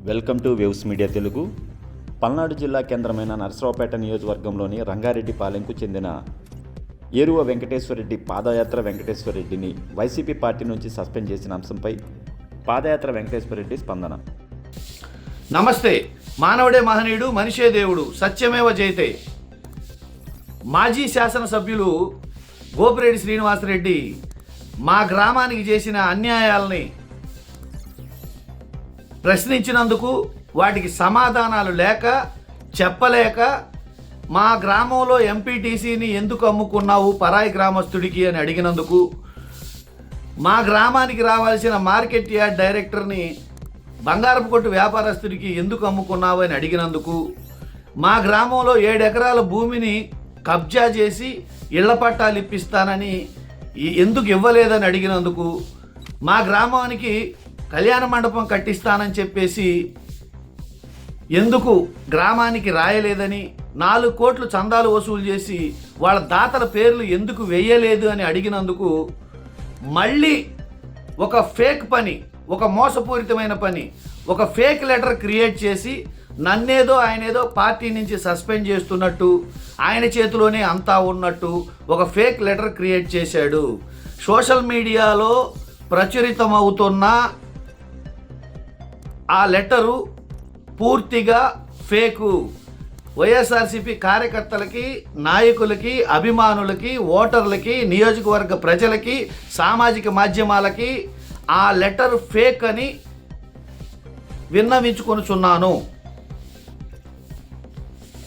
Welcome to waves media Telugu. Palnadu జిల్లా కేంద్రమైన నరసరావుపేట నియోజకవర్గంలోని రంగారెడ్డిపాలెంకు చెందిన ఏరువ వెంకటేశ్వరరెడ్డి పాదయాత్ర వెంకటేశ్వరరెడ్డిని వైసీపీ పార్టీ నుంచి సస్పెండ్ చేసిన అంశంపై పాదయాత్ర వెంకటేశ్వరరెడ్డి స్పందన. నమస్తే. మానవుడే మహనీయుడు, మనిషే దేవుడు, సత్యమేవ జయతే. మాజీ శాసనసభ్యులు గోపిరెడ్డి శ్రీనివాసరెడ్డి మా గ్రామానికి చేసిన అన్యాయాలని ప్రశ్నించినందుకు వాటికి సమాధానాలు లేక చెప్పలేక మా గ్రామంలో ఎంపీటీసీని ఎందుకు అమ్ముకున్నావు పరాయి గ్రామస్తుడికి అని అడిగినందుకు, మా గ్రామానికి రావాల్సిన మార్కెట్ యార్డ్ డైరెక్టర్ని బంగారపు కొట్టు వ్యాపారస్తుడికి ఎందుకు అమ్ముకున్నావు అని అడిగినందుకు, మా గ్రామంలో 7 ఎకరాల భూమిని కబ్జా చేసి ఇళ్ల పట్టాలు ఇప్పిస్తానని ఎందుకు ఇవ్వలేదని అడిగినందుకు, మా గ్రామానికి కళ్యాణ మండపం కట్టిస్తానని చెప్పేసి ఎందుకు గ్రామానికి రాయలేదని, 4 కోట్లు చందాలు వసూలు చేసి వాళ్ళ దాతల పేర్లు ఎందుకు వేయలేదు అని అడిగినందుకు, మళ్ళీ ఒక ఫేక్ పని, ఒక మోసపూరితమైన పని, ఒక ఫేక్ లెటర్ క్రియేట్ చేసి నన్నేదో ఆయనేదో పార్టీ నుంచి సస్పెండ్ చేస్తున్నట్టు, ఆయన చేతిలోనే అంతా ఉన్నట్టు ఒక ఫేక్ లెటర్ క్రియేట్ చేశాడు. సోషల్ మీడియాలో ప్రచురితమవుతున్న ఆ లెటరు పూర్తిగా ఫేకు. వైఎస్ఆర్సీపీ కార్యకర్తలకి, నాయకులకి, అభిమానులకి, ఓటర్లకి, నియోజకవర్గ ప్రజలకి, సామాజిక మాధ్యమాలకి ఆ లెటర్ ఫేక్ అని విన్నవించుకొనుచున్నాను.